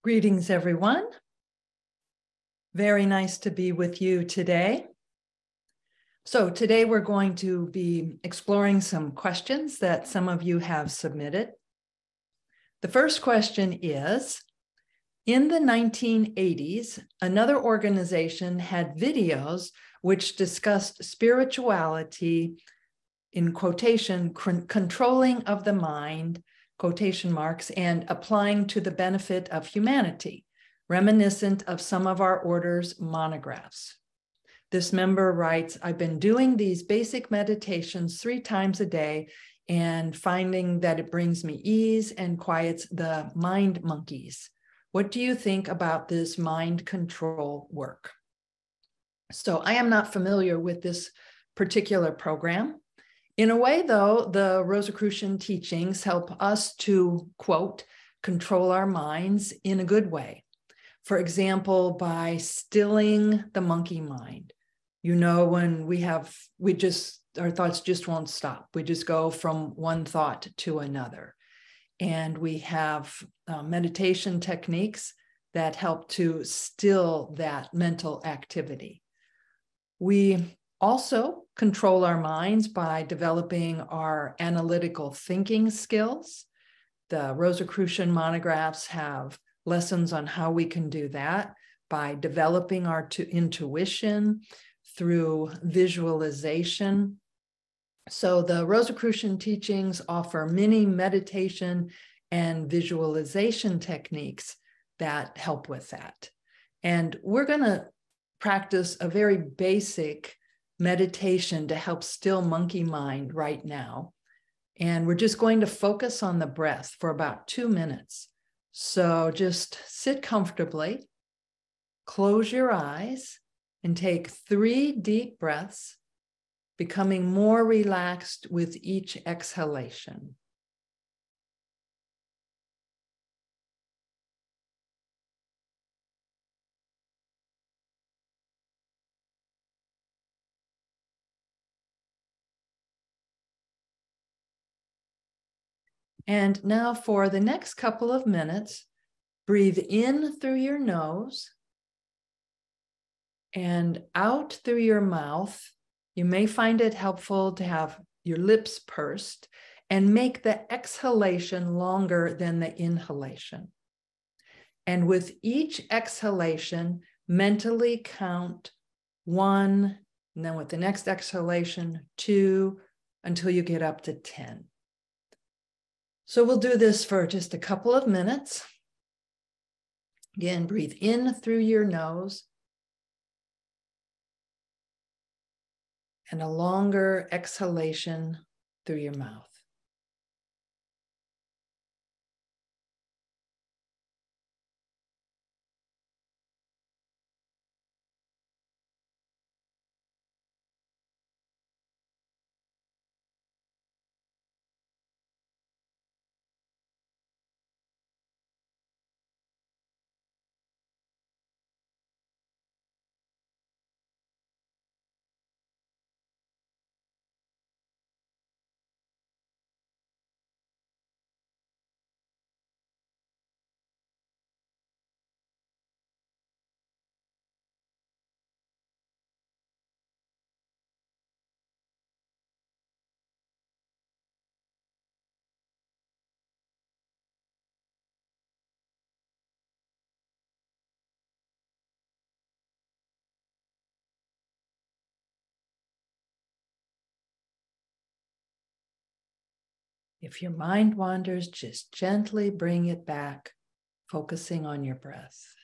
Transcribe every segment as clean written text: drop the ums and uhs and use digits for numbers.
Greetings, everyone. Very nice to be with you today. So today we're going to be exploring some questions that some of you have submitted. The first question is, in the 1980s, another organization had videos which discussed spirituality, in quotation, controlling of the mind, quotation marks, and applying to the benefit of humanity, reminiscent of some of our order's monographs. This member writes, I've been doing these basic meditations 3 times a day and finding that it brings me ease and quiets the mind monkeys. What do you think about this mind control work? So I am not familiar with this particular program. In a way, though, the Rosicrucian teachings help us to, quote, control our minds in a good way. For example, by stilling the monkey mind. You know, when our thoughts just won't stop. We just go from one thought to another. And we have meditation techniques that help to still that mental activity. We also control our minds by developing our analytical thinking skills. The Rosicrucian monographs have lessons on how we can do that by developing our intuition through visualization. So the Rosicrucian teachings offer many meditation and visualization techniques that help with that. And we're going to practice a very basic meditation to help still monkey mind right now. And we're just going to focus on the breath for about 2 minutes. So just sit comfortably, close your eyes, and take 3 deep breaths, becoming more relaxed with each exhalation. And now for the next couple of minutes, breathe in through your nose and out through your mouth. You may find it helpful to have your lips pursed and make the exhalation longer than the inhalation. And with each exhalation, mentally count 1, and then with the next exhalation, 2, until you get up to 10. So we'll do this for just a couple of minutes. Again, breathe in through your nose and a longer exhalation through your mouth. If your mind wanders, just gently bring it back, focusing on your breath.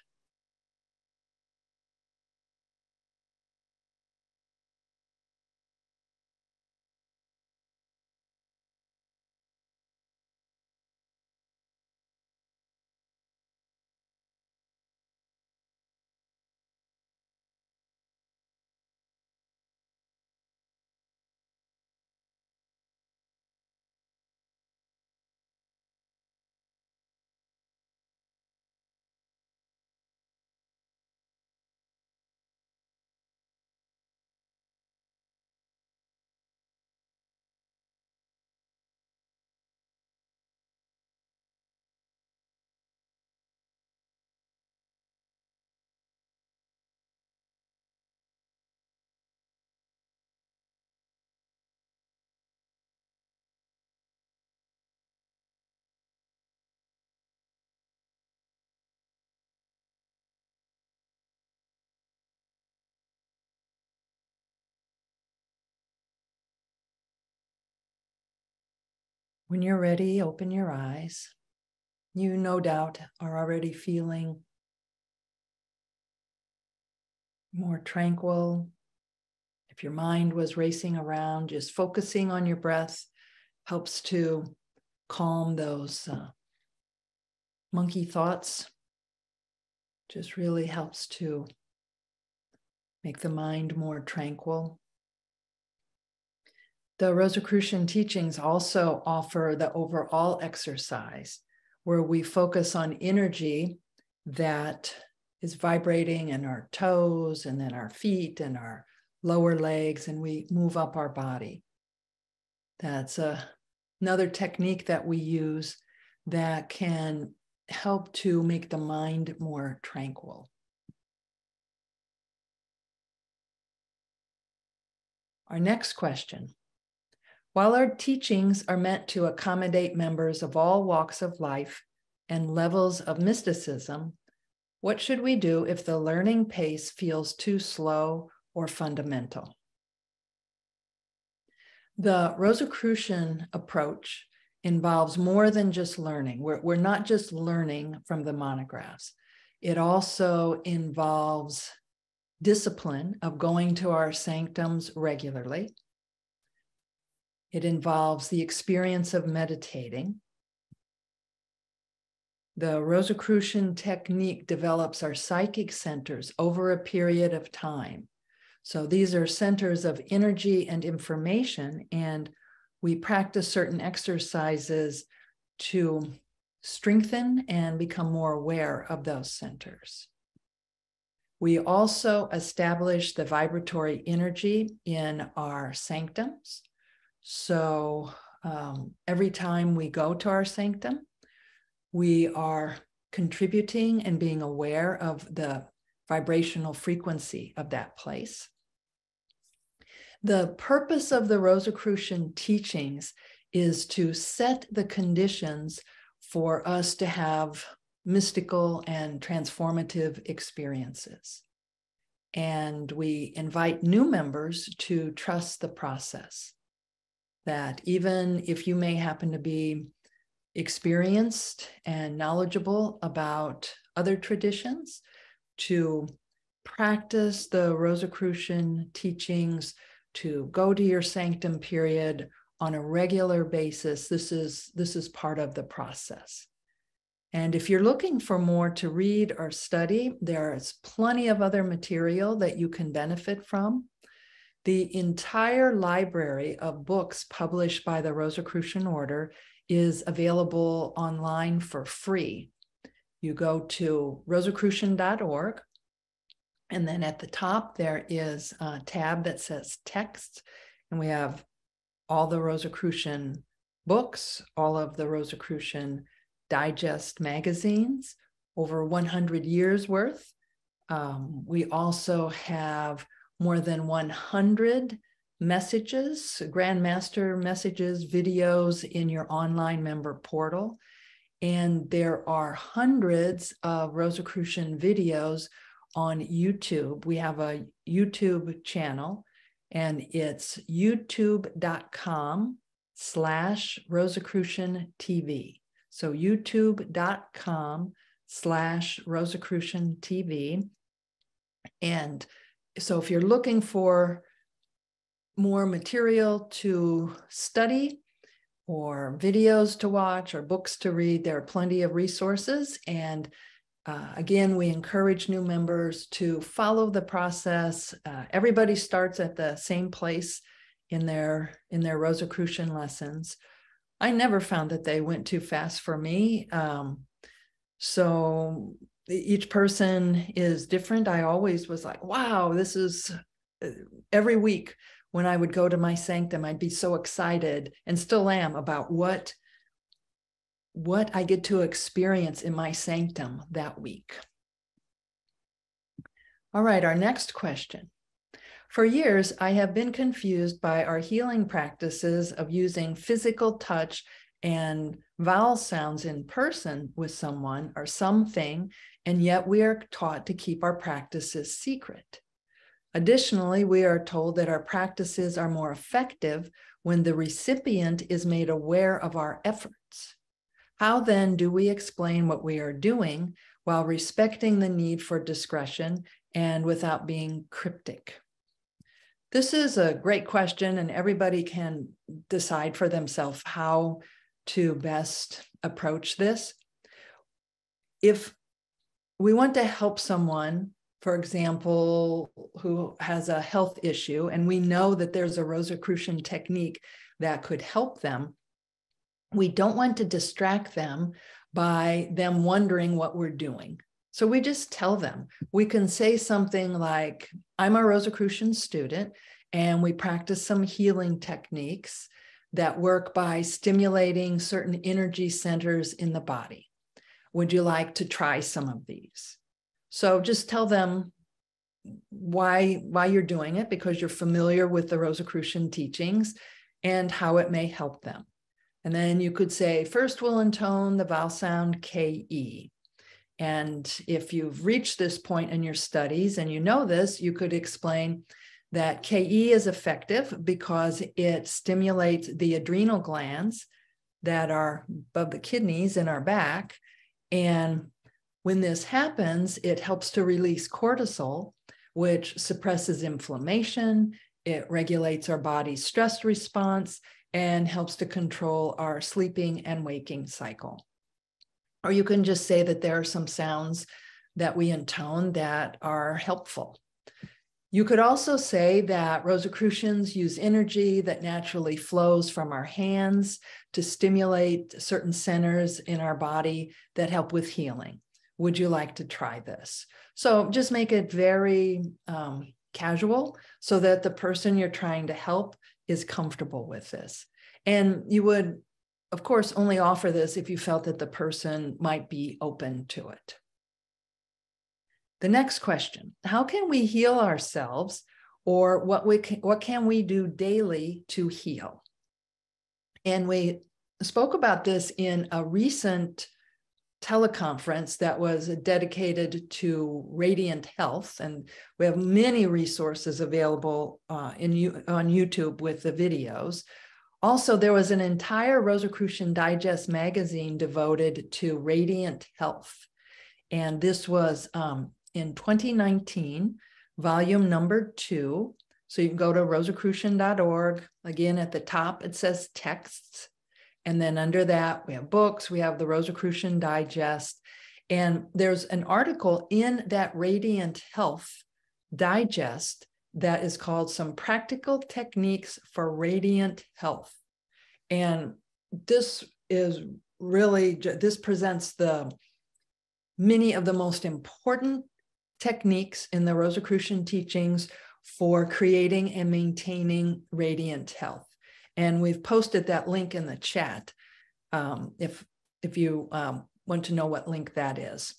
When you're ready, open your eyes. You no doubt are already feeling more tranquil. If your mind was racing around, just focusing on your breath helps to calm those monkey thoughts. Just really helps to make the mind more tranquil. The Rosicrucian teachings also offer the overall exercise where we focus on energy that is vibrating in our toes and then our feet and our lower legs, and we move up our body. That's another technique that we use that can help to make the mind more tranquil. Our next question. While our teachings are meant to accommodate members of all walks of life and levels of mysticism, what should we do if the learning pace feels too slow or fundamental? The Rosicrucian approach involves more than just learning. We're not just learning from the monographs. It also involves discipline of going to our sanctums regularly. It involves the experience of meditating. The Rosicrucian technique develops our psychic centers over a period of time. So these are centers of energy and information, and we practice certain exercises to strengthen and become more aware of those centers. We also establish the vibratory energy in our sanctums. So every time we go to our sanctum, we are contributing and being aware of the vibrational frequency of that place. The purpose of the Rosicrucian teachings is to set the conditions for us to have mystical and transformative experiences. And we invite new members to trust the process. That even if you may happen to be experienced and knowledgeable about other traditions, to practice the Rosicrucian teachings, to go to your sanctum period on a regular basis, this is part of the process. And if you're looking for more to read or study, there's plenty of other material that you can benefit from. The entire library of books published by the Rosicrucian Order is available online for free. You go to rosicrucian.org, and then at the top there is a tab that says text, and we have all the Rosicrucian books, all of the Rosicrucian digest magazines, over 100 years worth. We also have more than 100 messages, Grandmaster messages, videos in your online member portal. And there are hundreds of Rosicrucian videos on YouTube. We have a YouTube channel, and it's youtube.com/Rosicrucian TV. So youtube.com/Rosicrucian TV. And so if you're looking for more material to study or videos to watch or books to read, there are plenty of resources. And again, we encourage new members to follow the process. Everybody starts at the same place in their Rosicrucian lessons. I never found that they went too fast for me. So each person is different. I always was like, wow, this is every week when I would go to my sanctum, I'd be so excited, and still am, about what I get to experience in my sanctum that week. All right, our next question. For years, I have been confused by our healing practices of using physical touch and vowel sounds in person with someone or something, and yet we are taught to keep our practices secret. Additionally, we are told that our practices are more effective when the recipient is made aware of our efforts. How then do we explain what we are doing while respecting the need for discretion and without being cryptic? This is a great question, and everybody can decide for themselves how to best approach this. If we want to help someone, for example, who has a health issue, and we know that there's a Rosicrucian technique that could help them, we don't want to distract them by them wondering what we're doing. So we just tell them. We can say something like, I'm a Rosicrucian student, and we practice some healing techniques that work by stimulating certain energy centers in the body. Would you like to try some of these? So just tell them why you're doing it, because you're familiar with the Rosicrucian teachings and how it may help them. And then you could say, first we'll intone the vowel sound K-E. And if you've reached this point in your studies and you know this, you could explain that Ke is effective because it stimulates the adrenal glands that are above the kidneys in our back. And when this happens, it helps to release cortisol, which suppresses inflammation. It regulates our body's stress response and helps to control our sleeping and waking cycle. Or you can just say that there are some sounds that we intone that are helpful. You could also say that Rosicrucians use energy that naturally flows from our hands to stimulate certain centers in our body that help with healing. Would you like to try this? So just make it very casual so that the person you're trying to help is comfortable with this. And you would, of course, only offer this if you felt that the person might be open to it. The next question, how can we heal ourselves, or what can we do daily to heal? And we spoke about this in a recent teleconference that was dedicated to radiant health. And we have many resources available on YouTube with the videos. Also, there was an entire Rosicrucian Digest magazine devoted to radiant health. And this was in 2019, volume number 2. So you can go to rosicrucian.org. Again, at the top, it says texts. And then under that, we have books. We have the Rosicrucian Digest. And there's an article in that Radiant Health Digest that is called Some Practical Techniques for Radiant Health. And this is really, this presents many of the most important techniques in the Rosicrucian teachings for creating and maintaining radiant health. And we've posted that link in the chat if you want to know what link that is.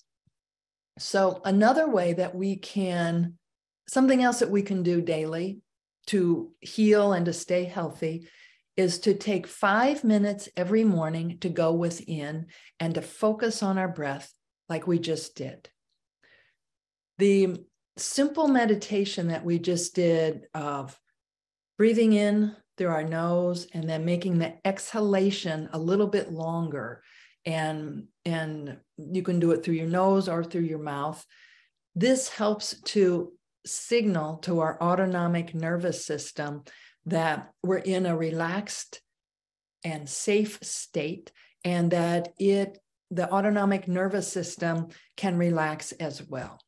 So another way that something else that we can do daily to heal and to stay healthy is to take 5 minutes every morning to go within and to focus on our breath like we just did. The simple meditation that we just did of breathing in through our nose and then making the exhalation a little bit longer, and you can do it through your nose or through your mouth. This helps to signal to our autonomic nervous system that we're in a relaxed and safe state, and that the autonomic nervous system can relax as well.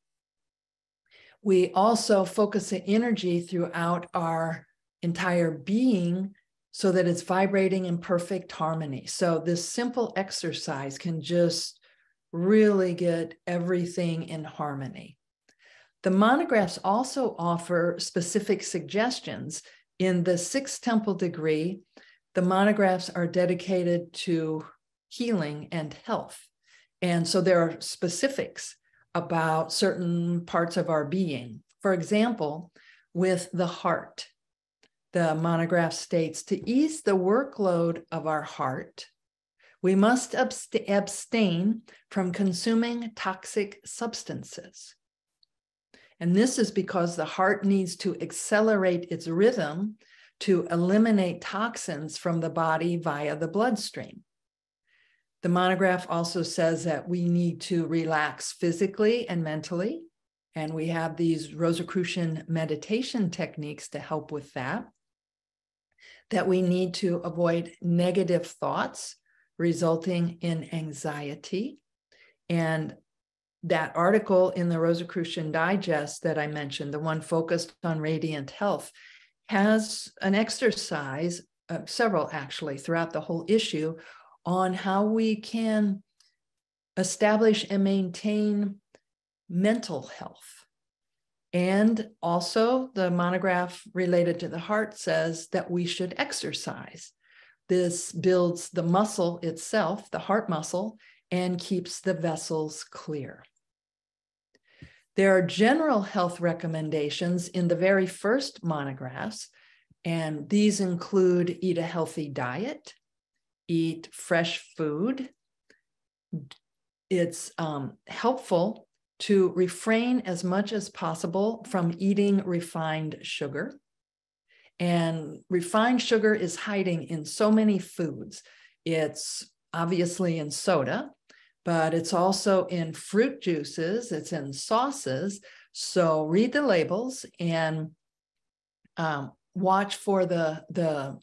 We also focus the energy throughout our entire being so that it's vibrating in perfect harmony. So this simple exercise can just really get everything in harmony. The monographs also offer specific suggestions. In the 6th temple degree, the monographs are dedicated to healing and health. And so there are specifics about certain parts of our being. For example, with the heart, the monograph states, to ease the workload of our heart, we must abstain from consuming toxic substances. And this is because the heart needs to accelerate its rhythm to eliminate toxins from the body via the bloodstream. The monograph also says that we need to relax physically and mentally, and we have these Rosicrucian meditation techniques to help with that. That we need to avoid negative thoughts resulting in anxiety. And that article in the Rosicrucian Digest that I mentioned, the one focused on radiant health, has an exercise, several actually, throughout the whole issue on how we can establish and maintain mental health. And also the monograph related to the heart says that we should exercise. This builds the muscle itself, the heart muscle, and keeps the vessels clear. There are general health recommendations in the very first monographs, and these include eat a healthy diet, eat fresh food. It's helpful to refrain as much as possible from eating refined sugar. And refined sugar is hiding in so many foods. It's obviously in soda, but it's also in fruit juices, it's in sauces. So read the labels and watch for the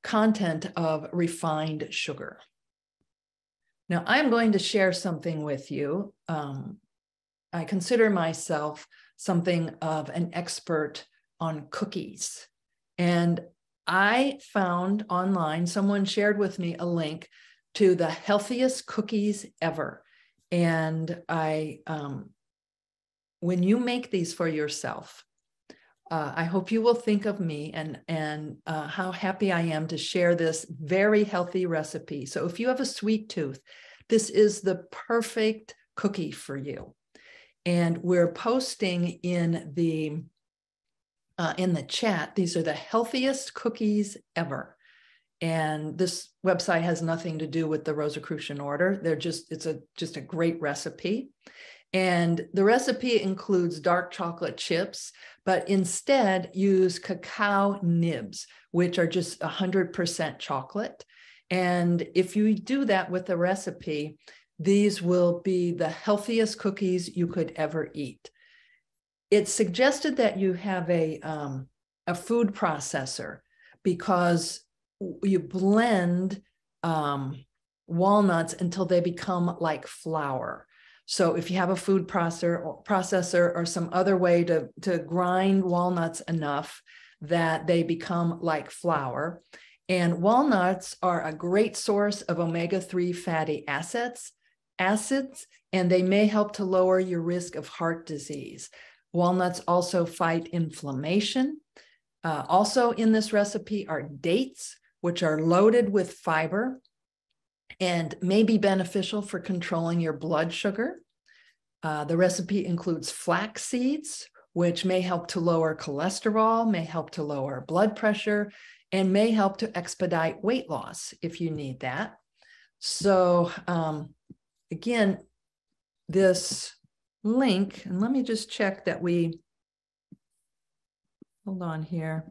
content of refined sugar. Now, I'm going to share something with you. I consider myself something of an expert on cookies. And I found online, someone shared with me a link to the healthiest cookies ever. And when you make these for yourself, I hope you will think of me and how happy I am to share this very healthy recipe. So if you have a sweet tooth, this is the perfect cookie for you. And we're posting in the chat, these are the healthiest cookies ever. And this website has nothing to do with the Rosicrucian Order. It's just a great recipe. And the recipe includes dark chocolate chips, but instead use cacao nibs, which are just 100% chocolate. And if you do that with the recipe, these will be the healthiest cookies you could ever eat. It's suggested that you have a food processor because you blend walnuts until they become like flour. So if you have a food processor or some other way to grind walnuts enough that they become like flour. And walnuts are a great source of omega-3 fatty acids, and they may help to lower your risk of heart disease. Walnuts also fight inflammation. Also in this recipe are dates, which are loaded with fiber and may be beneficial for controlling your blood sugar. The recipe includes flax seeds, which may help to lower cholesterol, may help to lower blood pressure, and may help to expedite weight loss if you need that. So again, this link, and let me just check that hold on here.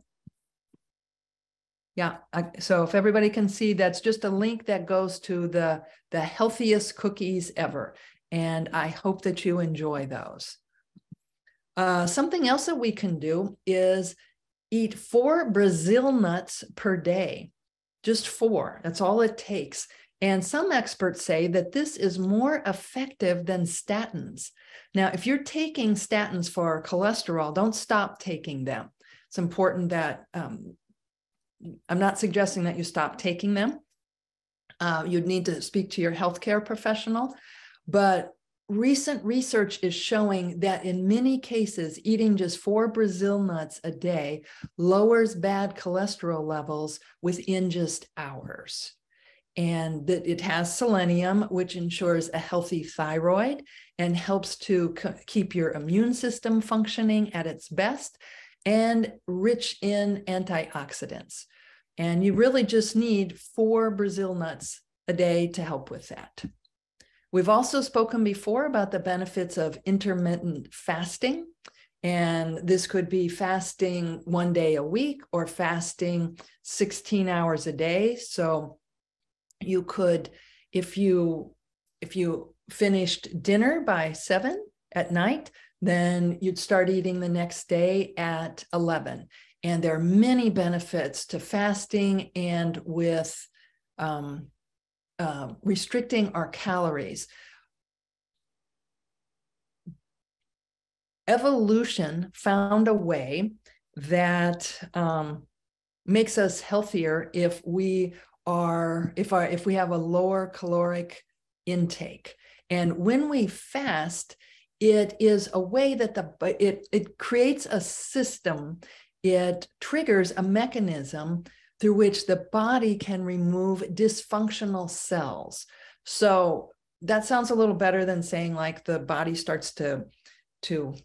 Yeah, so if everybody can see, that's just a link that goes to the healthiest cookies ever. And I hope that you enjoy those. Something else that we can do is eat 4 Brazil nuts per day, just 4. That's all it takes. And some experts say that this is more effective than statins. Now, if you're taking statins for cholesterol, don't stop taking them. It's important that I'm not suggesting that you stop taking them. You'd need to speak to your healthcare professional. But recent research is showing that in many cases, eating just 4 Brazil nuts a day lowers bad cholesterol levels within just hours. And that it has selenium, which ensures a healthy thyroid and helps to keep your immune system functioning at its best, and rich in antioxidants. And you really just need 4 Brazil nuts a day to help with that. We've also spoken before about the benefits of intermittent fasting. And this could be fasting 1 day a week or fasting 16 hours a day. So you could, if you finished dinner by 7 at night, then you'd start eating the next day at 11. And there are many benefits to fasting and with restricting our calories. Evolution found a way that makes us healthier if we have a lower caloric intake. And when we fast, it is a way that it creates a system. It triggers a mechanism through which the body can remove dysfunctional cells. So that sounds a little better than saying like the body starts to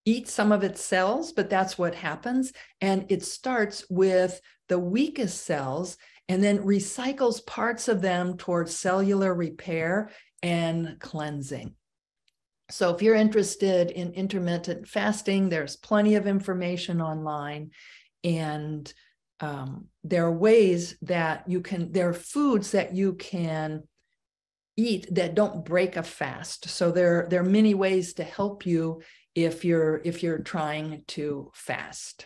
eat some of its cells, but that's what happens. And it starts with the weakest cells and then recycles parts of them towards cellular repair and cleansing. So if you're interested in intermittent fasting, there's plenty of information online. And there are ways that there are foods that you can eat that don't break a fast. So there are many ways to help you if you're trying to fast.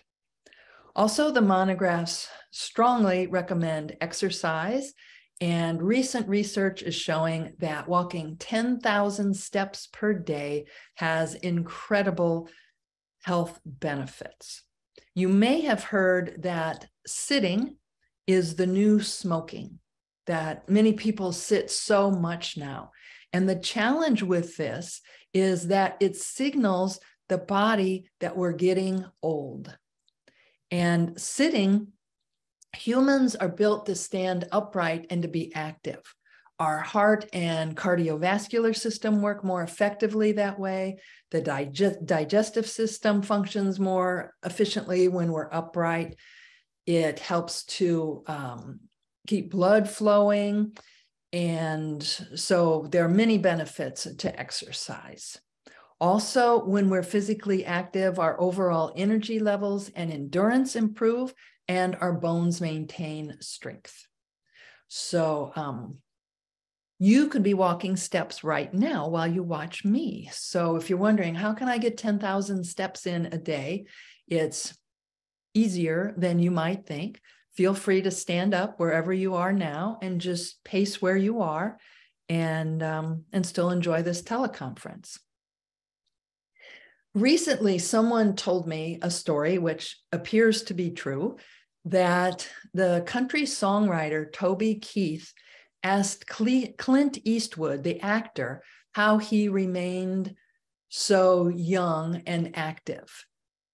Also, the monographs strongly recommend exercise, and recent research is showing that walking 10,000 steps per day has incredible health benefits. You may have heard that sitting is the new smoking, that many people sit so much now. And the challenge with this is that it signals the body that we're getting old. And sitting, humans are built to stand upright and to be active. Our heart and cardiovascular system work more effectively that way. The digestive system functions more efficiently when we're upright. It helps to keep blood flowing. And so there are many benefits to exercise. Also, when we're physically active, our overall energy levels and endurance improve, and our bones maintain strength. So you could be walking steps right now while you watch me. So if you're wondering, how can I get 10,000 steps in a day? It's easier than you might think. Feel free to stand up wherever you are now and just pace where you are and still enjoy this teleconference. Recently, someone told me a story which appears to be true, that the country songwriter Toby Keith asked Clint Eastwood, the actor, how he remained so young and active.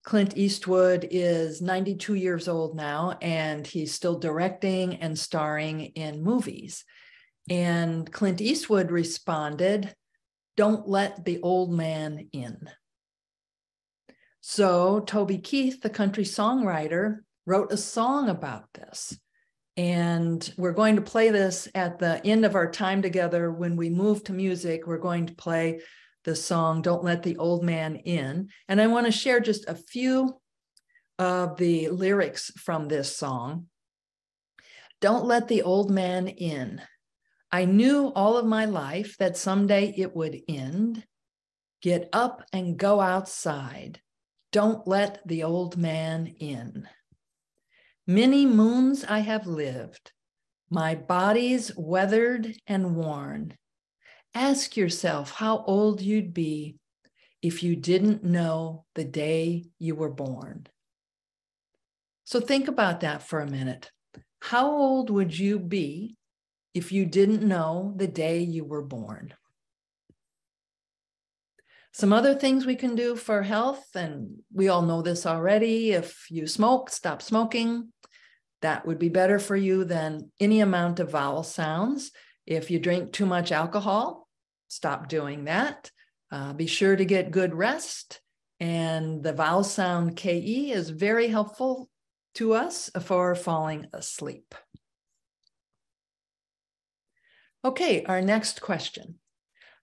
Clint Eastwood is 92 years old now, and he's still directing and starring in movies. And Clint Eastwood responded, "Don't let the old man in." So Toby Keith, the country songwriter, wrote a song about this. And we're going to play this at the end of our time together. When we move to music, we're going to play the song, "Don't Let the Old Man In." And I want to share just a few of the lyrics from this song. Don't let the old man in. I knew all of my life that someday it would end. Get up and go outside. Don't let the old man in. Many moons I have lived, my body's weathered and worn. Ask yourself how old you'd be if you didn't know the day you were born. So think about that for a minute. How old would you be if you didn't know the day you were born? Some other things we can do for health, and we all know this already. If you smoke, stop smoking. That would be better for you than any amount of vowel sounds. If you drink too much alcohol, stop doing that. Be sure to get good rest. And the vowel sound KE is very helpful to us for falling asleep. Okay, our next question.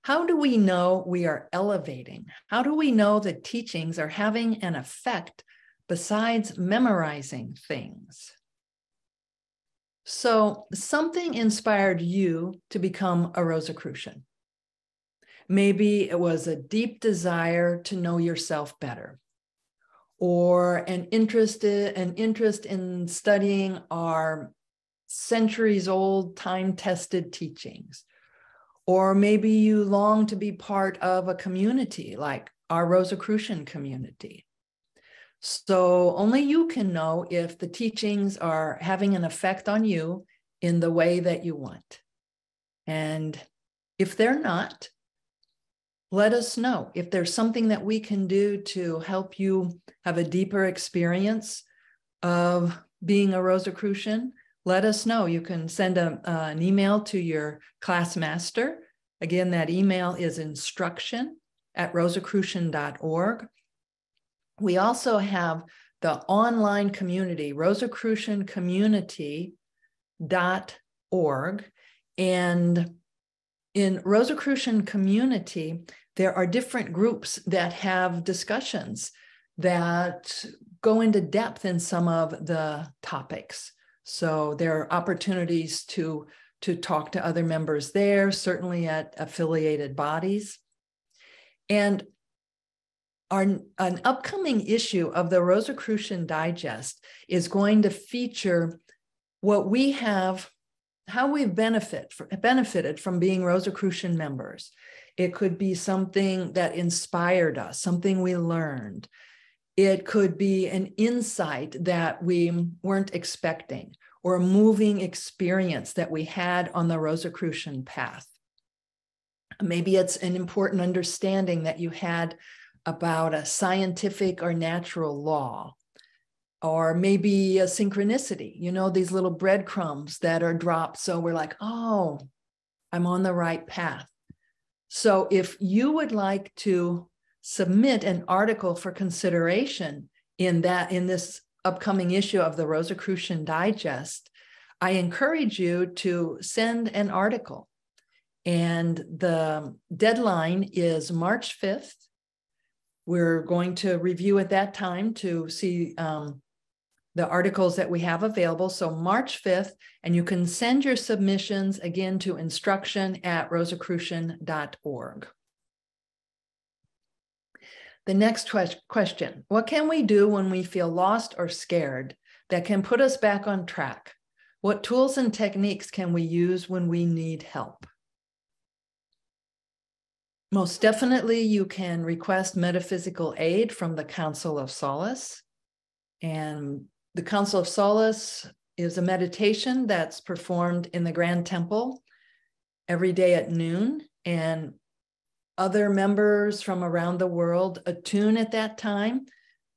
How do we know we are elevating? How do we know the teachings are having an effect besides memorizing things? So something inspired you to become a Rosicrucian. Maybe it was a deep desire to know yourself better, or an interest in studying our centuries-old, time-tested teachings. Or maybe you long to be part of a community like our Rosicrucian community. So only you can know if the teachings are having an effect on you in the way that you want. And if they're not, let us know. If there's something that we can do to help you have a deeper experience of being a Rosicrucian, let us know. You can send an email to your class master. Again, that email is instruction@rosicrucian.org. We also have the online community, rosicruciancommunity.org. And in Rosicrucian community, there are different groups that have discussions that go into depth in some of the topics. So there are opportunities to talk to other members there, certainly at affiliated bodies. And an upcoming issue of the Rosicrucian Digest is going to feature what we have, how we've benefited from being Rosicrucian members. It could be something that inspired us, something we learned. It could be an insight that we weren't expecting, or a moving experience that we had on the Rosicrucian path. Maybe it's an important understanding that you had about a scientific or natural law, or maybe a synchronicity, these little breadcrumbs that are dropped. So we're like, oh, I'm on the right path. So if you would like to submit an article for consideration in this upcoming issue of the Rosicrucian Digest, I encourage you to send an article. And the deadline is March 5th. We're going to review at that time to see the articles that we have available. So March 5th, and you can send your submissions again to instruction@rosicrucian.org. The next question, what can we do when we feel lost or scared that can put us back on track? What tools and techniques can we use when we need help? Most definitely, you can request metaphysical aid from the Council of Solace. And the Council of Solace is a meditation that's performed in the Grand Temple every day at noon. And other members from around the world attune at that time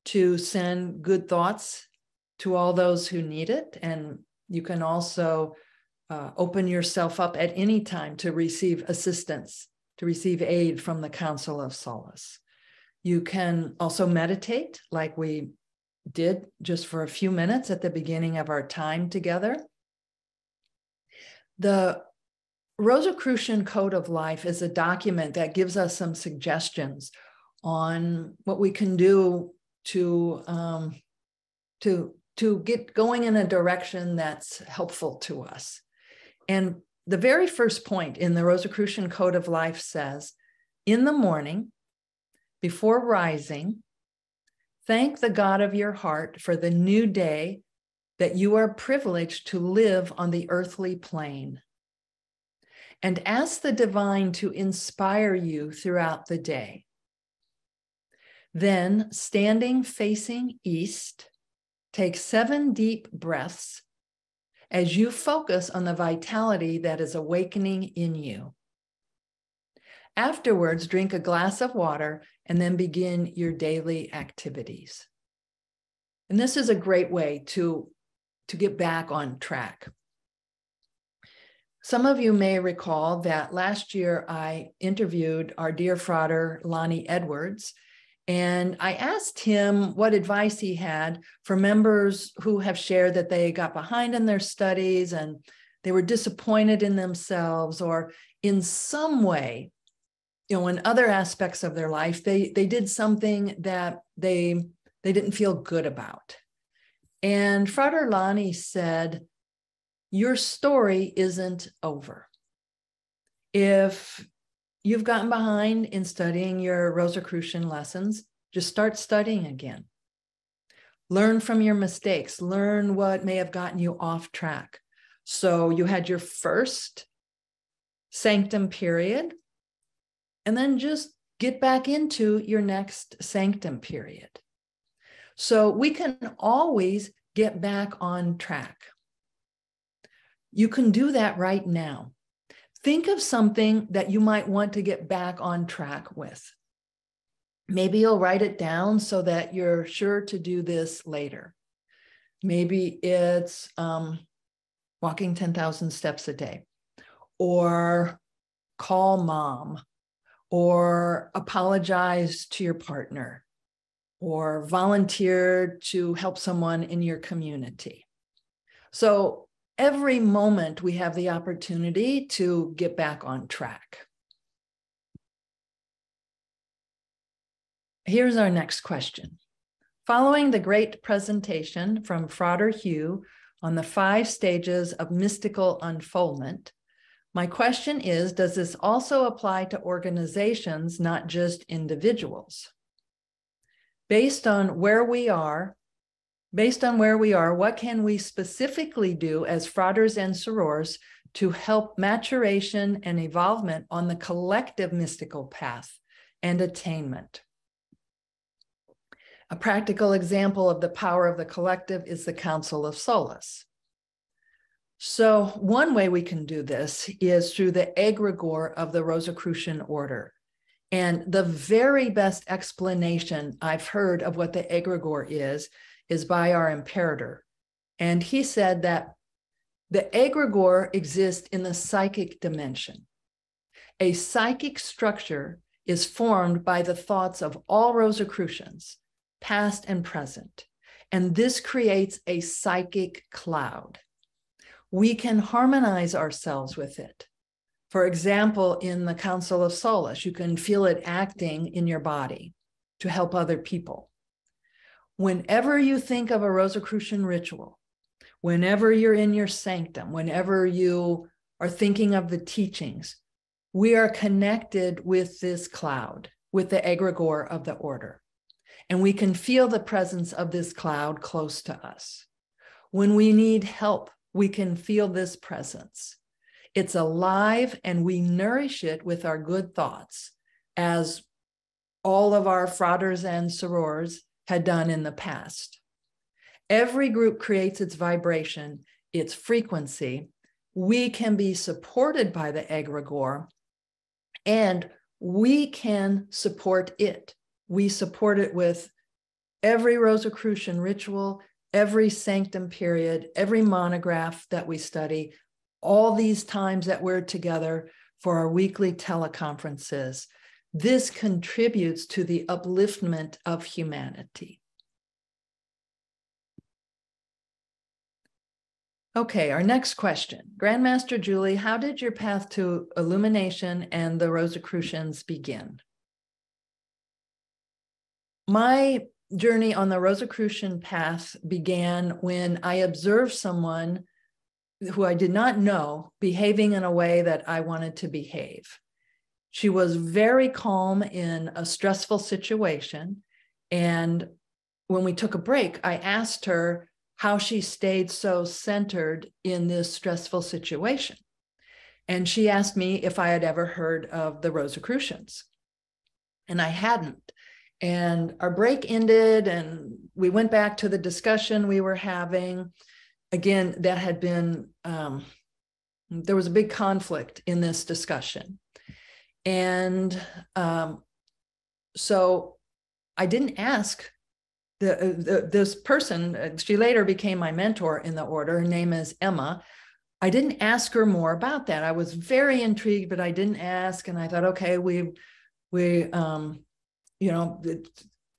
to send good thoughts to all those who need it. And you can also open yourself up at any time to receive assistance, to receive aid from the Council of Solace. You can also meditate like we did just for a few minutes at the beginning of our time together. The Rosicrucian Code of Life is a document that gives us some suggestions on what we can do to get going in a direction that's helpful to us. And the very first point in the Rosicrucian Code of Life says, in the morning, before rising, thank the God of your heart for the new day that you are privileged to live on the earthly plane. And ask the divine to inspire you throughout the day. Then, standing facing east, take 7 deep breaths as you focus on the vitality that is awakening in you. Afterwards, drink a glass of water and then begin your daily activities. And this is a great way to get back on track. Some of you may recall that last year I interviewed our dear Frater Lonnie Edwards, and I asked him what advice he had for members who have shared that they got behind in their studies and they were disappointed in themselves, or in some way in other aspects of their life, they did something that they didn't feel good about. And Frater Lani said, your story isn't over. If you've gotten behind in studying your Rosicrucian lessons, just start studying again. Learn from your mistakes. Learn what may have gotten you off track. So you had your first sanctum period, and then just get back into your next sanctum period. So we can always get back on track. You can do that right now. Think of something that you might want to get back on track with. Maybe you'll write it down so that you're sure to do this later. Maybe it's walking 10,000 steps a day, or call mom, or apologize to your partner, or volunteer to help someone in your community. So every moment we have the opportunity to get back on track. Here's our next question. Following the great presentation from Frater Hugh on the 5 stages of mystical unfoldment, my question is, does this also apply to organizations, not just individuals? Based on where we are, what can we specifically do as fraters and sorors to help maturation and evolvement on the collective mystical path and attainment? A practical example of the power of the collective is the Council of Solace. So one way we can do this is through the egregore of the Rosicrucian Order. And the very best explanation I've heard of what the egregore is by our imperator. And he said that the egregore exists in the psychic dimension. A psychic structure is formed by the thoughts of all Rosicrucians, past and present. And this creates a psychic cloud. We can harmonize ourselves with it. For example, in the Council of Solace, you can feel it acting in your body to help other people. Whenever you think of a Rosicrucian ritual, whenever you're in your sanctum, whenever you are thinking of the teachings, we are connected with this cloud, with the egregore of the order. And we can feel the presence of this cloud close to us. When we need help, we can feel this presence. It's alive, and we nourish it with our good thoughts, as all of our fraters and sorors had done in the past. Every group creates its vibration, its frequency. We can be supported by the egregore, and we can support it. We support it with every Rosicrucian ritual, every sanctum period, every monograph that we study, all these times that we're together for our weekly teleconferences. This contributes to the upliftment of humanity. Okay, our next question. Grandmaster Julie, how did your path to illumination and the Rosicrucians begin? My journey on the Rosicrucian path began when I observed someone who I did not know behaving in a way that I wanted to behave. She was very calm in a stressful situation. And when we took a break, I asked her how she stayed so centered in this stressful situation. And she asked me if I had ever heard of the Rosicrucians. And I hadn't. And our break ended, and we went back to the discussion we were having. Again, that had been, there was a big conflict in this discussion. And so I didn't ask this person. She later became my mentor in the order. Her name is Emma. I didn't ask her more about that. I was very intrigued, but I didn't ask. And I thought, okay,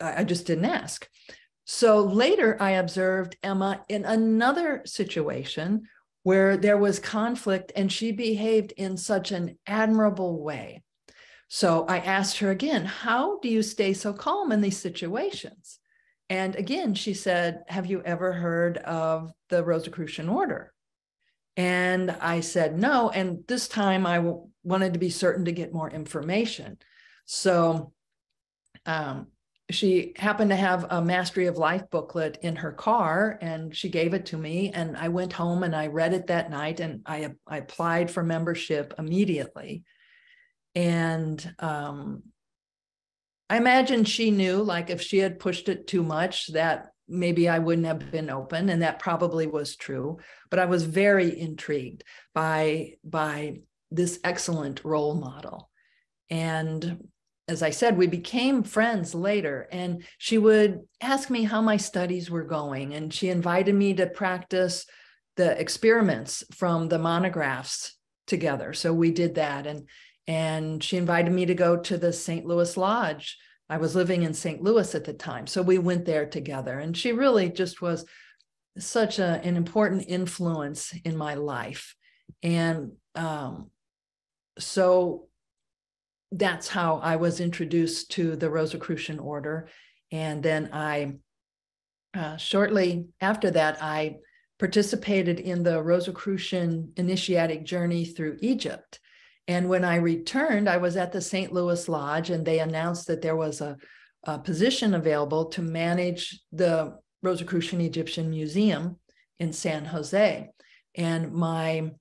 I just didn't ask. So later I observed Emma in another situation where there was conflict, and she behaved in such an admirable way. So I asked her again, how do you stay so calm in these situations? And again, she said, have you ever heard of the Rosicrucian Order? And I said, no. And this time I wanted to be certain to get more information. So she happened to have a Mastery of Life booklet in her car, and she gave it to me. And I went home and I read it that night, and I applied for membership immediately. And I imagine she knew, like, if she had pushed it too much, that maybe I wouldn't have been open, and that probably was true. But I was very intrigued by this excellent role model. And as I said, we became friends later, and she would ask me how my studies were going, and she invited me to practice the experiments from the monographs together. So we did that, and she invited me to go to the St. Louis Lodge. I was living in St. Louis at the time, so we went there together, and she really just was such an important influence in my life. And so that's how I was introduced to the Rosicrucian Order. And then shortly after that, I participated in the Rosicrucian initiatic journey through Egypt. And when I returned, I was at the St. Louis Lodge, and they announced that there was a position available to manage the Rosicrucian Egyptian Museum in San Jose. And my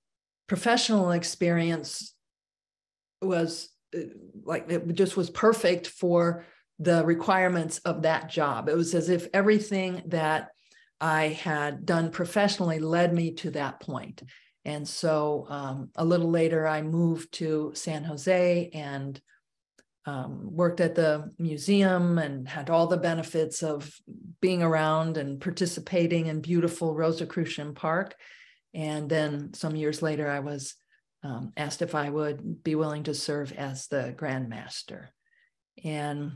professional experience was like, it just was perfect for the requirements of that job. It was as if everything that I had done professionally led me to that point. And so a little later, I moved to San Jose and worked at the museum and had all the benefits of being around and participating in beautiful Rosicrucian Park. And then some years later, I was asked if I would be willing to serve as the Grand Master. And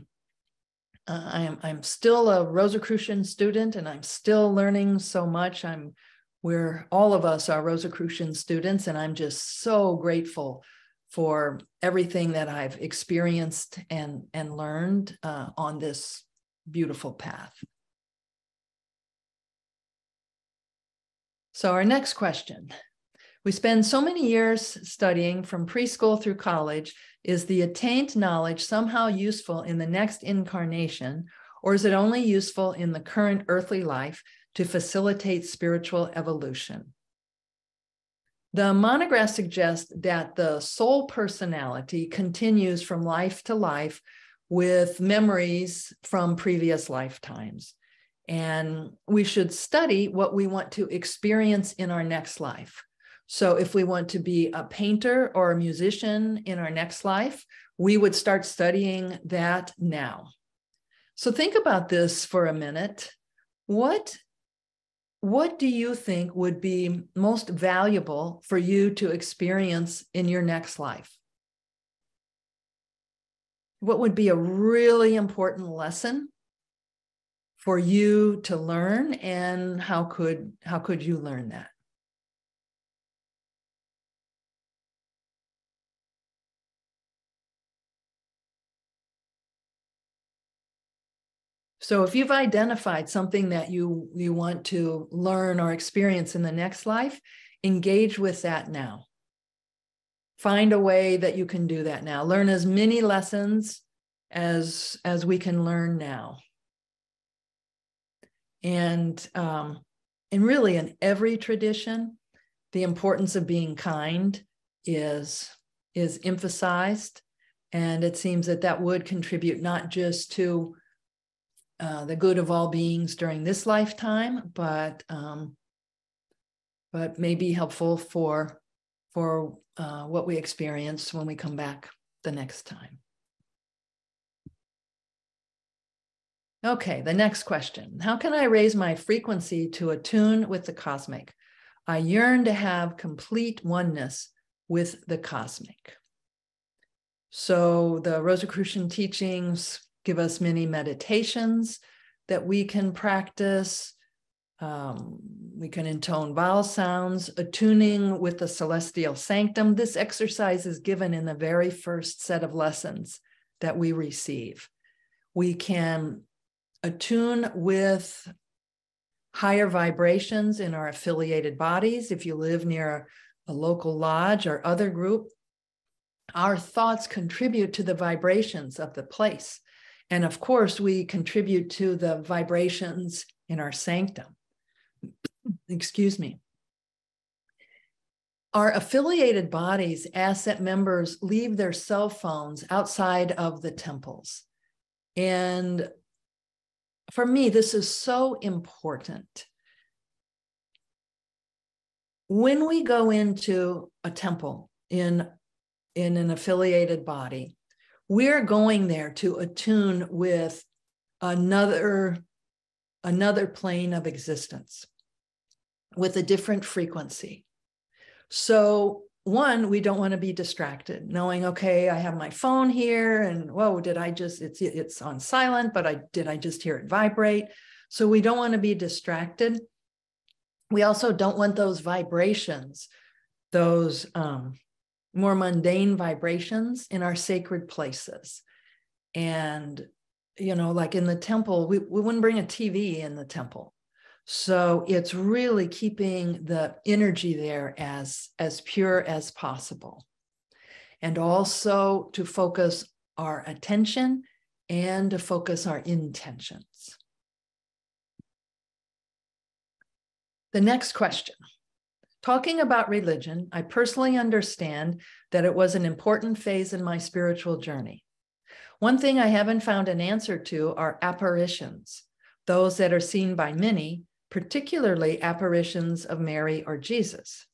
I'm still a Rosicrucian student, and I'm still learning so much. All of us are Rosicrucian students, and I'm just so grateful for everything that I've experienced and learned on this beautiful path. So our next question. We spend so many years studying from preschool through college. Is the attained knowledge somehow useful in the next incarnation, or is it only useful in the current earthly life to facilitate spiritual evolution? The monograph suggests that the soul personality continues from life to life with memories from previous lifetimes. And we should study what we want to experience in our next life. So if we want to be a painter or a musician in our next life, we would start studying that now. So think about this for a minute. What do you think would be most valuable for you to experience in your next life? What would be a really important lesson for you to learn, and how could you learn that? So if you've identified something that you want to learn or experience in the next life, engage with that now. Find a way that you can do that now. Learn as many lessons as we can learn now. And really in every tradition, the importance of being kind is emphasized. And it seems that would contribute not just to the good of all beings during this lifetime, but may be helpful for what we experience when we come back the next time. Okay, the next question. How can I raise my frequency to attune with the cosmic? I yearn to have complete oneness with the cosmic. So the Rosicrucian teachings give us many meditations that we can practice. We can intone vowel sounds, attuning with the celestial sanctum. This exercise is given in the very first set of lessons that we receive. We can attune with higher vibrations in our affiliated bodies. If you live near a local lodge or other group, our thoughts contribute to the vibrations of the place. And of course, we contribute to the vibrations in our sanctum. Excuse me. Our affiliated bodies, asset members, leave their cell phones outside of the temples. And for me, this is so important. When we go into a temple in an affiliated body, we're going there to attune with another plane of existence with a different frequency. So one, we don't want to be distracted, knowing, okay, I have my phone here and whoa, it's on silent, but did I just hear it vibrate? So we don't want to be distracted. We also don't want those vibrations, those more mundane vibrations in our sacred places. And, like in the temple, we wouldn't bring a TV in the temple. So it's really keeping the energy there as pure as possible. And also to focus our attention and to focus our intentions. The next question. Talking about religion, I personally understand that it was an important phase in my spiritual journey. One thing I haven't found an answer to are apparitions, those that are seen by many, particularly apparitions of Mary or Jesus.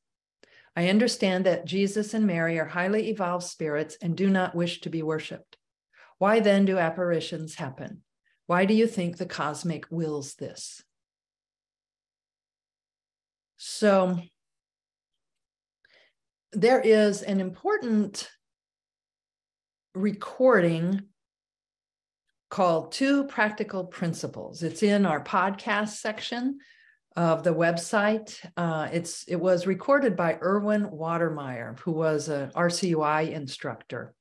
I understand that Jesus and Mary are highly evolved spirits and do not wish to be worshipped. Why then do apparitions happen? Why do you think the cosmic wills this? So there is an important recording called 2 Practical Principles. It's in our podcast section of the website. It was recorded by Erwin Watermeyer, who was an RCUI instructor.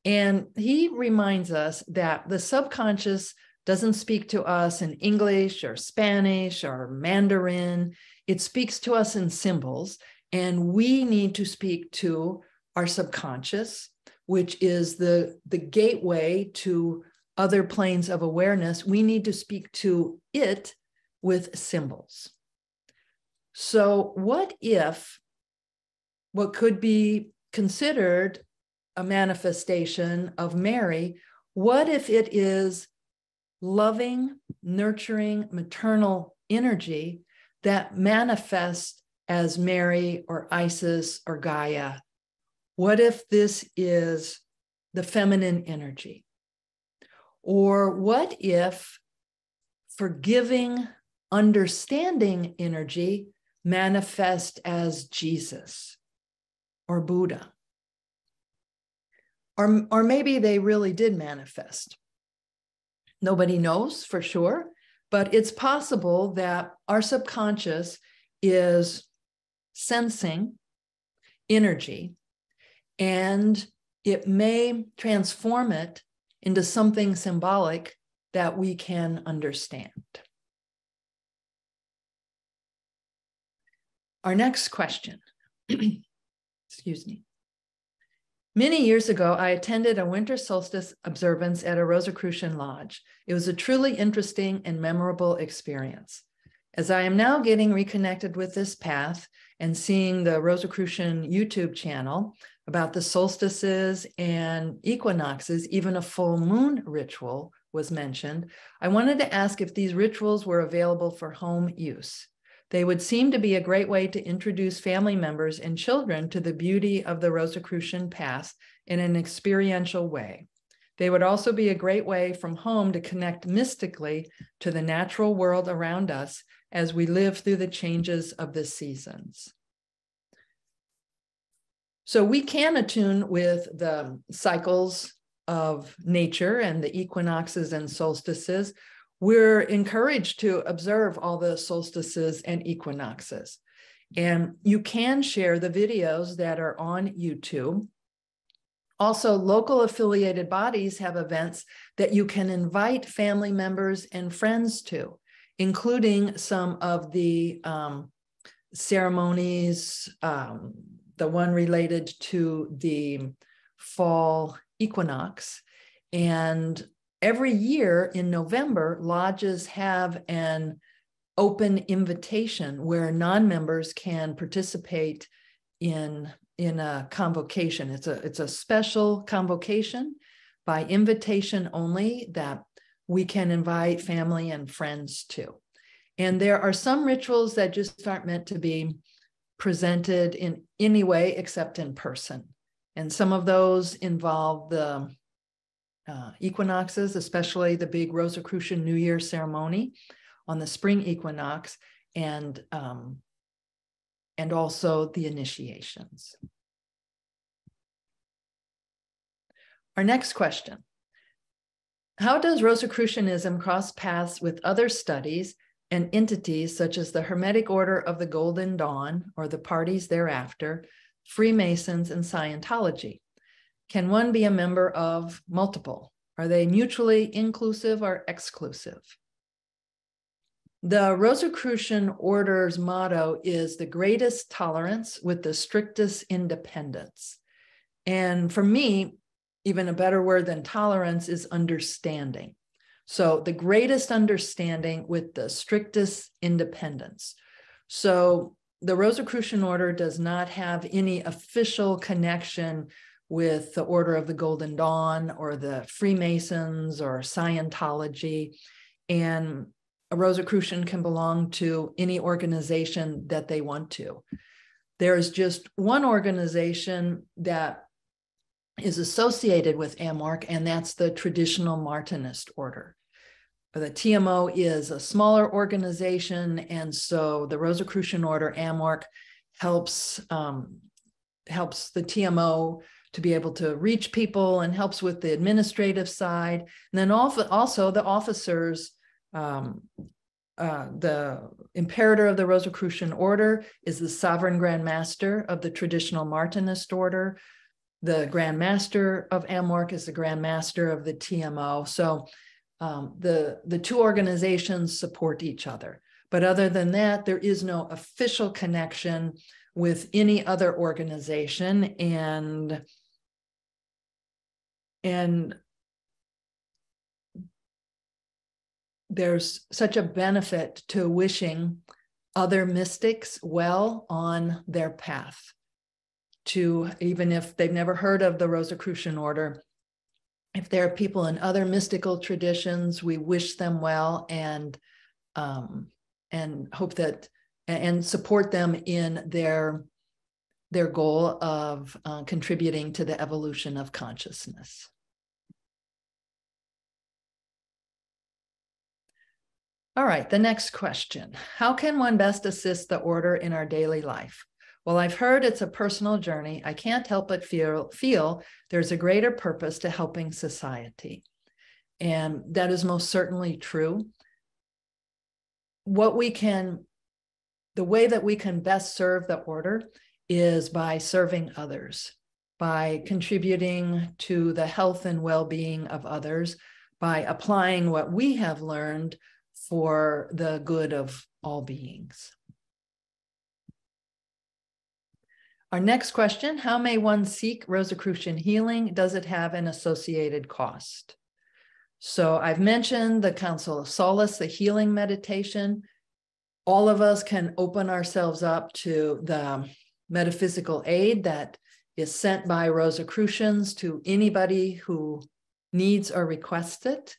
And he reminds us that the subconscious doesn't speak to us in English or Spanish or Mandarin. It speaks to us in symbols, and we need to speak to our subconscious, which is the gateway to other planes of awareness. We need to speak to it with symbols. So what if what could be considered a manifestation of Mary, what if it is loving, nurturing, maternal energy that manifests as Mary or Isis or Gaia? What if this is the feminine energy? Or what if forgiving, understanding energy manifests as Jesus or Buddha? Or maybe they really did manifest. Nobody knows for sure, but it's possible that our subconscious is sensing energy, and it may transform it into something symbolic that we can understand. Our next question, excuse me. Many years ago, I attended a winter solstice observance at a Rosicrucian lodge. It was a truly interesting and memorable experience. As I am now getting reconnected with this path and seeing the Rosicrucian YouTube channel about the solstices and equinoxes, even a full moon ritual was mentioned, I wanted to ask if these rituals were available for home use. They would seem to be a great way to introduce family members and children to the beauty of the Rosicrucian Path in an experiential way. They would also be a great way from home to connect mystically to the natural world around us as we live through the changes of the seasons. So we can attune with the cycles of nature and the equinoxes and solstices, we're encouraged to observe all the solstices and equinoxes. And you can share the videos that are on YouTube. Also, local affiliated bodies have events that you can invite family members and friends to, including some of the ceremonies, the one related to the fall equinox. And every year in November, lodges have an open invitation where non-members can participate in a convocation. It's a special convocation by invitation only that we can invite family and friends to. And there are some rituals that just aren't meant to be presented in any way except in person. And some of those involve the equinoxes, especially the big Rosicrucian New Year ceremony on the spring equinox, and also the initiations. Our next question: how does Rosicrucianism cross paths with other studies and entities such as the Hermetic Order of the Golden Dawn, or the parties thereafter, Freemasons, and Scientology? Can one be a member of multiple? Are they mutually inclusive or exclusive? The Rosicrucian Order's motto is the greatest tolerance with the strictest independence. And for me, even a better word than tolerance is understanding. So the greatest understanding with the strictest independence. So the Rosicrucian Order does not have any official connection with the Order of the Golden Dawn or the Freemasons or Scientology. And a Rosicrucian can belong to any organization that they want to. There's just one organization that is associated with AMORC, and that's the Traditional Martinist Order. The TMO is a smaller organization, and so the Rosicrucian Order, AMORC, helps the TMO to be able to reach people and helps with the administrative side. And then also the officers, the imperator of the Rosicrucian Order is the Sovereign Grand Master of the Traditional Martinist Order. The Grand Master of AMORC is the Grand Master of the TMO. So the two organizations support each other. But other than that, there is no official connection with any other organization. And there's such a benefit to wishing other mystics well on their path, to even if they've never heard of the Rosicrucian Order. If there are people in other mystical traditions, we wish them well and hope that and support them in their goal of contributing to the evolution of consciousness. All right, the next question. How can one best assist the order in our daily life? Well, I've heard it's a personal journey. I can't help but feel there's a greater purpose to helping society. And that is most certainly true. The way that we can best serve the order is by serving others, by contributing to the health and well-being of others, by applying what we have learned for the good of all beings. Our next question: how may one seek Rosicrucian healing? Does it have an associated cost? So I've mentioned the Council of Solace, the healing meditation. All of us can open ourselves up to the metaphysical aid that is sent by Rosicrucians to anybody who needs or requests it.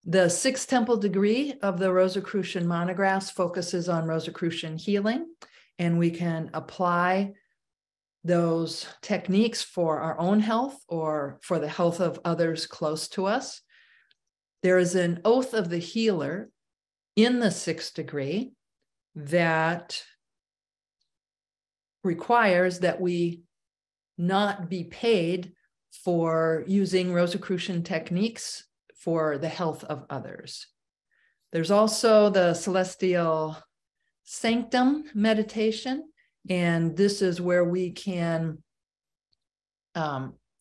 The Sixth Temple degree of the Rosicrucian monographs focuses on Rosicrucian healing, and we can apply those techniques for our own health or for the health of others close to us. There is an oath of the healer in the sixth degree that requires that we not be paid for using Rosicrucian techniques for the health of others. There's also the celestial sanctum meditation, and this is where we can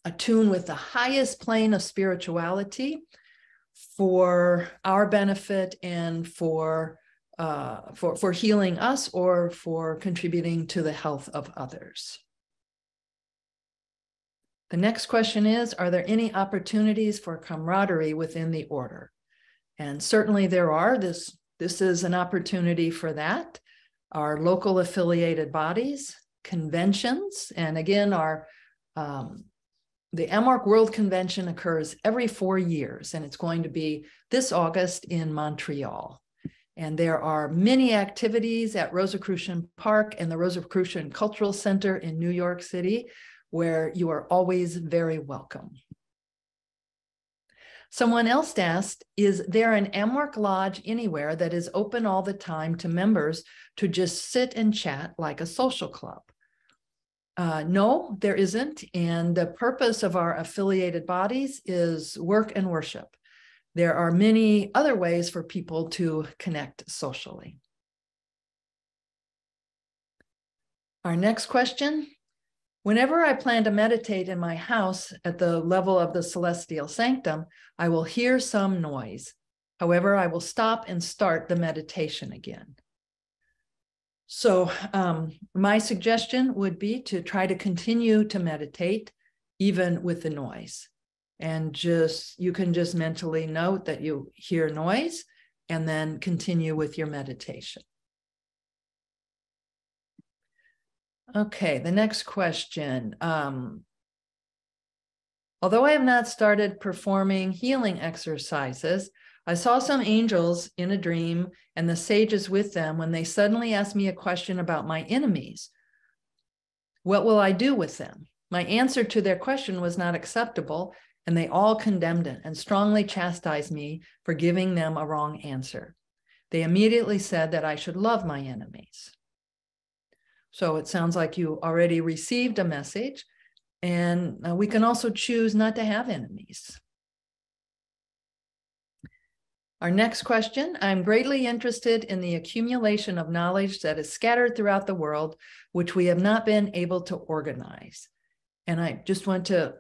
attune with the highest plane of spirituality for our benefit and for healing us or for contributing to the health of others. The next question is, are there any opportunities for camaraderie within the order? And certainly there are. This is an opportunity for that. Our local affiliated bodies, conventions, and again, the AMORC World Convention occurs every 4 years, and it's going to be this August in Montreal. And there are many activities at Rosicrucian Park and the Rosicrucian Cultural Center in New York City, where you are always very welcome. Someone else asked, is there an AMORC lodge anywhere that is open all the time to members to just sit and chat like a social club? No, there isn't. And the purpose of our affiliated bodies is work and worship. There are many other ways for people to connect socially. Our next question. Whenever I plan to meditate in my house at the level of the celestial sanctum, I will hear some noise. However, I will stop and start the meditation again. So my suggestion would be to try to continue to meditate even with the noise. And you can just mentally note that you hear noise and then continue with your meditation. Okay, the next question. Although I have not started performing healing exercises, I saw some angels in a dream and the sages with them when they suddenly asked me a question about my enemies. What will I do with them? My answer to their question was not acceptable, and they all condemned it and strongly chastised me for giving them a wrong answer. They immediately said that I should love my enemies. So it sounds like you already received a message, and we can also choose not to have enemies. Our next question, I'm greatly interested in the accumulation of knowledge that is scattered throughout the world, which we have not been able to organize. And I just want to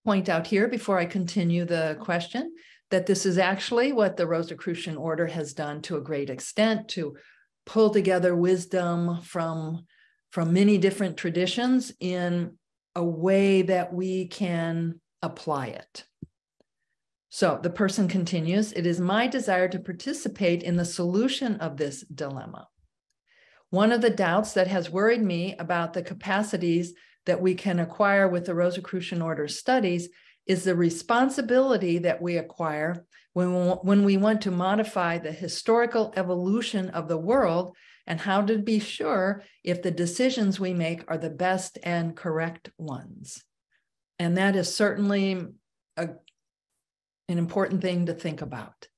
point out here before I continue the question that this is actually what the Rosicrucian Order has done to a great extent, to pull together wisdom from many different traditions in a way that we can apply it. So the person continues, it is my desire to participate in the solution of this dilemma. One of the doubts that has worried me about the capacities that we can acquire with the Rosicrucian Order studies is the responsibility that we acquire when we want to modify the historical evolution of the world, and how to be sure if the decisions we make are the best and correct ones. And that is certainly an important thing to think about.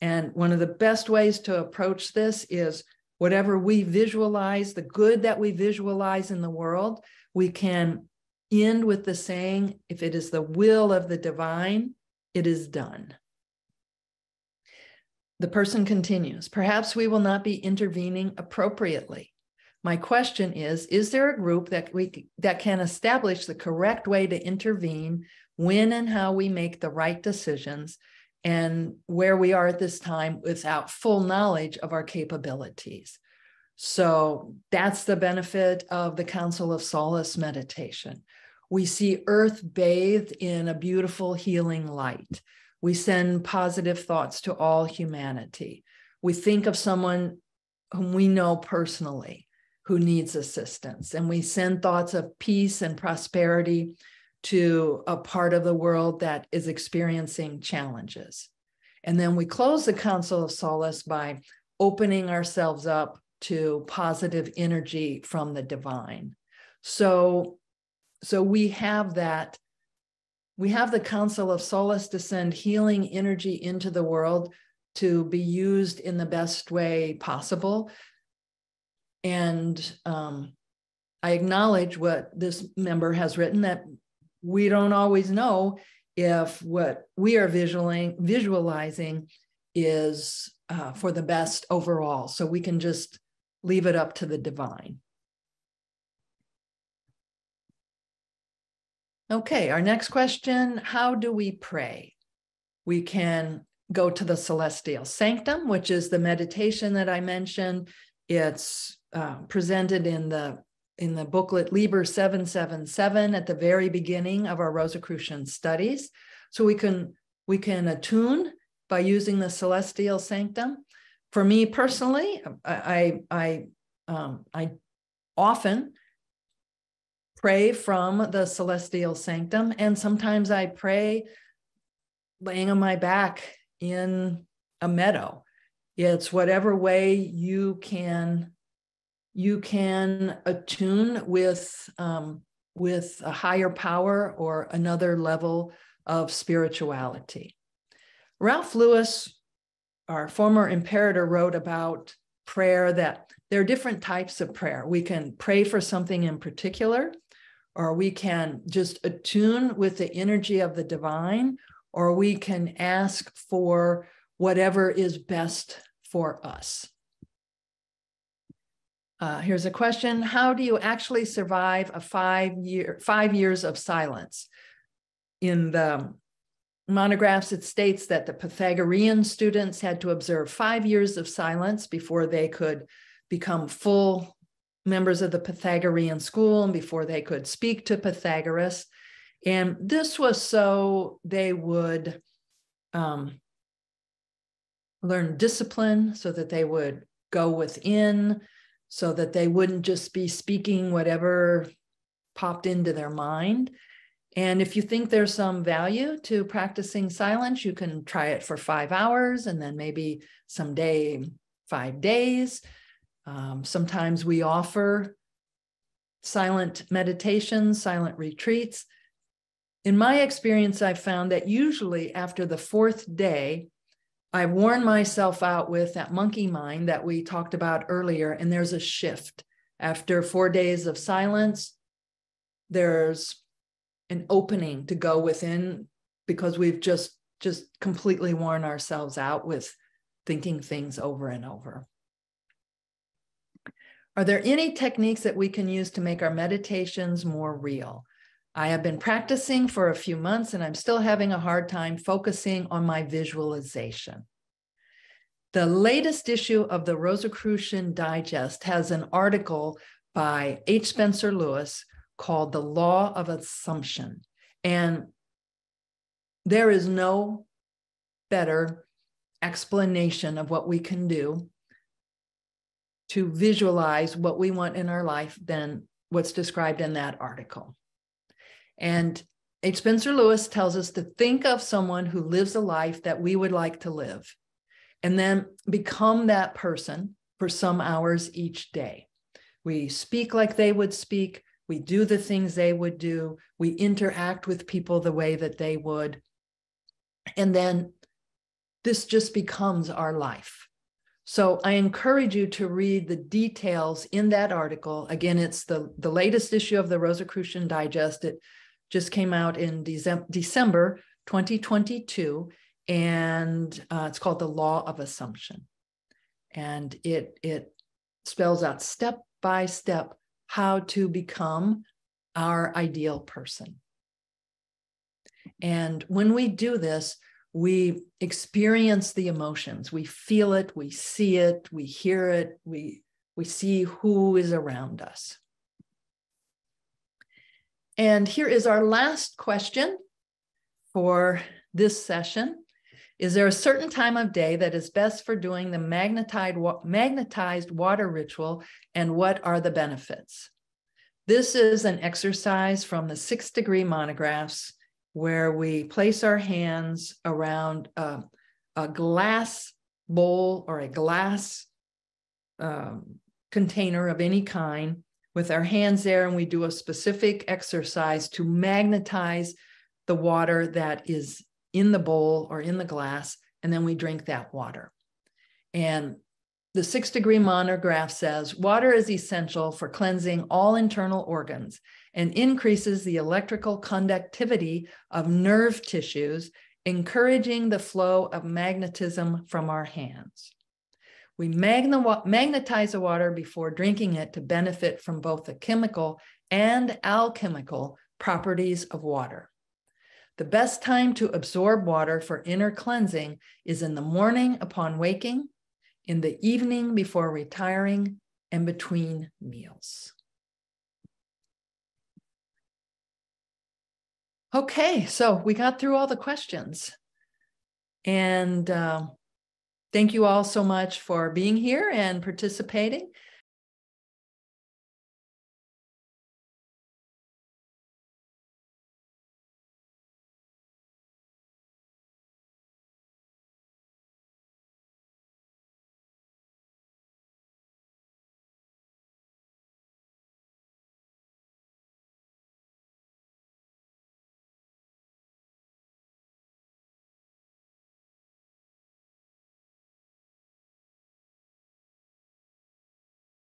And one of the best ways to approach this is whatever we visualize, the good that we visualize in the world, we can end with the saying, if it is the will of the divine, it is done. The person continues, perhaps we will not be intervening appropriately. My question is there a group that can establish the correct way to intervene when and how we make the right decisions and where we are at this time without full knowledge of our capabilities? So that's the benefit of the Council of Solace meditation. We see Earth bathed in a beautiful healing light. We send positive thoughts to all humanity. We think of someone whom we know personally who needs assistance, and we send thoughts of peace and prosperity to a part of the world that is experiencing challenges. And then we close the Council of Solace by opening ourselves up to positive energy from the divine. So we have that. We have the Council of Solace to send healing energy into the world to be used in the best way possible. And I acknowledge what this member has written, that we don't always know if what we are visualizing is for the best overall. So we can just leave it up to the divine. Okay, our next question, how do we pray? We can go to the celestial sanctum, which is the meditation that I mentioned. It's presented in the booklet Liber 777 at the very beginning of our Rosicrucian studies. So we can attune by using the celestial sanctum. For me personally, I often pray from the celestial sanctum, and sometimes I pray laying on my back in a meadow. It's whatever way you can attune with a higher power or another level of spirituality. Ralph Lewis, our former imperator, wrote about prayer that there are different types of prayer. We can pray for something in particular, or we can just attune with the energy of the divine, or we can ask for whatever is best for us. Here's a question. How do you actually survive a 5 years of silence? In the monographs, it states that the Pythagorean students had to observe 5 years of silence before they could become full members of the Pythagorean school and before they could speak to Pythagoras. And this was so they would learn discipline, so that they would go within, so that they wouldn't just be speaking whatever popped into their mind. And if you think there's some value to practicing silence, you can try it for 5 hours and then maybe someday 5 days. Sometimes we offer silent meditations, silent retreats. In my experience, I've found that usually after the 4th day, I've worn myself out with that monkey mind that we talked about earlier, and there's a shift. After 4 days of silence, there's an opening to go within, because we've just completely worn ourselves out with thinking things over and over. Are there any techniques that we can use to make our meditations more real? I have been practicing for a few months and I'm still having a hard time focusing on my visualization. The latest issue of the Rosicrucian Digest has an article by H. Spencer Lewis called The Law of Assumption. And there is no better explanation of what we can do to visualize what we want in our life than what's described in that article. And H. Spencer Lewis tells us to think of someone who lives a life that we would like to live, and then become that person for some hours each day. We speak like they would speak. We do the things they would do. We interact with people the way that they would. And then this just becomes our life. So I encourage you to read the details in that article. Again, it's the latest issue of the Rosicrucian Digest. It just came out in December 2022, and it's called The Law of Assumption. And it spells out step by step how to become our ideal person. And when we do this, we experience the emotions. We feel it, we see it, we hear it, we see who is around us. And here is our last question for this session. Is there a certain time of day that is best for doing the magnetized water ritual, and what are the benefits? This is an exercise from the 6 degree monographs where we place our hands around a glass bowl or a glass container of any kind with our hands there, and we do a specific exercise to magnetize the water that is in the bowl or in the glass, and then we drink that water. And the 6 degree monograph says, water is essential for cleansing all internal organs and increases the electrical conductivity of nerve tissues, encouraging the flow of magnetism from our hands. We magnetize the water before drinking it to benefit from both the chemical and alchemical properties of water. The best time to absorb water for inner cleansing is in the morning upon waking, in the evening before retiring, and between meals. Okay, so we got through all the questions. And thank you all so much for being here and participating.